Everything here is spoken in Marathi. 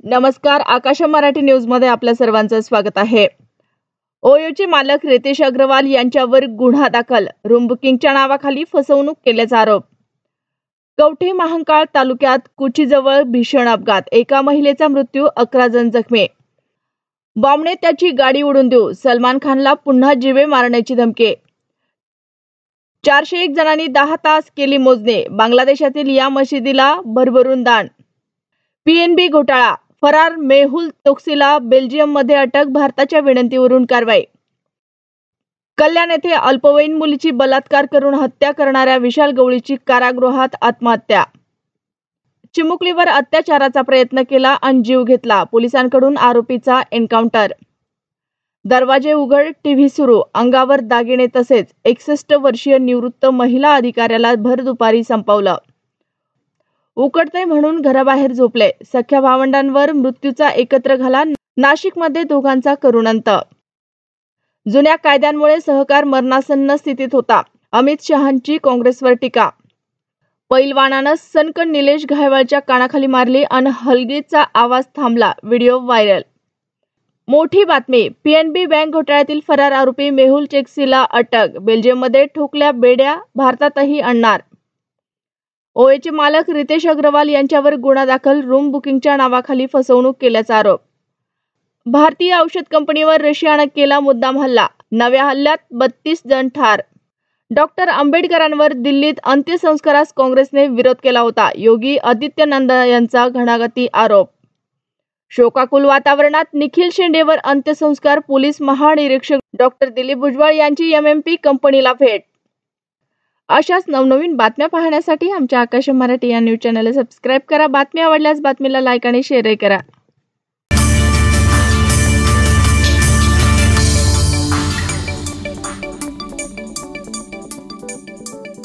नमस्कार, आकाश मराठी न्यूज मध्ये आपल्या सर्वांचं स्वागत आहे। ओयोचे मालक रितेश अग्रवाल यांच्यावर गुन्हा दाखल, रूम बुकिंगच्या नावाखाली फसवणूक केल्याचा आरोप। कवठे महांकाळ तालुक्यात कुचीजवळ भीषण अपघात, एका महिलेचा मृत्यू, 11 जण जखमी। बॉम्बने त्याची गाडी उडवून देऊ, सलमान खानला पुन्हा जीवे मारण्याची धमकी। 401 जणांनी 10 तास केली मोजणी, बांगलादेशातील या मशिदीला भरभरून दान। पीएनबी घोटाळा, फरार मेहुल चोक्सीला बेल्जियममध्ये अटक, भारताच्या विनंतीवरून कारवाई। कल्याण येथे अल्पवयीन मुलीची बलात्कार करून हत्या करणाऱ्या विशाल गवळीची कारागृहात आत्महत्या। चिमुकलीवर अत्याचाराचा प्रयत्न केला आणि जीव घेतला, पोलिसांकडून आरोपीचा एन्काउंटर। दरवाजे उघड, टीव्ही सुरू, अंगावर दागिने तसेच 61 वर्षीय निवृत्त महिला अधिकाऱ्याला भर दुपारी संपवलं। उकडतंय म्हणून घराबाहेर झोपले, सख्या भावंडांवर मृत्यूचा एकत्र घाला, नाशिकमध्ये दोघांचा करुण अंत। जुन्या कायद्यांमुळे सहकार मरणासन्न स्थितीत होता, अमित शहांची काँग्रेसवर टीका। पैलवानानं सनकन निलेश घायवळच्या कानाखाली मारली आणि हलगीचा आवाज थांबला, व्हिडिओ व्हायरल। मोठी बातमी, पीएनबी बँक घोटाळ्यातील फरार आरोपी मेहुल चोक्सीला अटक, बेल्जियममध्ये ठोकल्या बेड्या, भारतातही आणणार। ओयोचे मालक रितेश अग्रवाल यांच्यावर गुन्हा दाखल, रूम बुकिंगच्या नावाखाली फसवणूक केल्याचा आरोप। भारतीय औषध कंपनीवर रशियानं केला मुद्दाम हल्ला, नव्या हल्ल्यात 32 जण ठार। डॉक्टर आंबेडकरांवर दिल्लीत अंत्यसंस्कारास काँग्रेसने विरोध केला होता, योगी आदित्यनाथ यांचा घणाघाती आरोप। शोकाकुल वातावरणात निखिल शेंडेवर अंत्यसंस्कार, पोलीस महानिरीक्षक डॉक्टर दिलीप भुजबळ यांची एमएमपी कंपनीला भेट। अशाच नवनवीन बातम्या पाहण्यासाठी आमच्या आकाश मराठी या न्यूज चॅनलला सबस्क्राईब करा। बातमी आवडल्यास बातमीला लाईक आणि शेअर करा।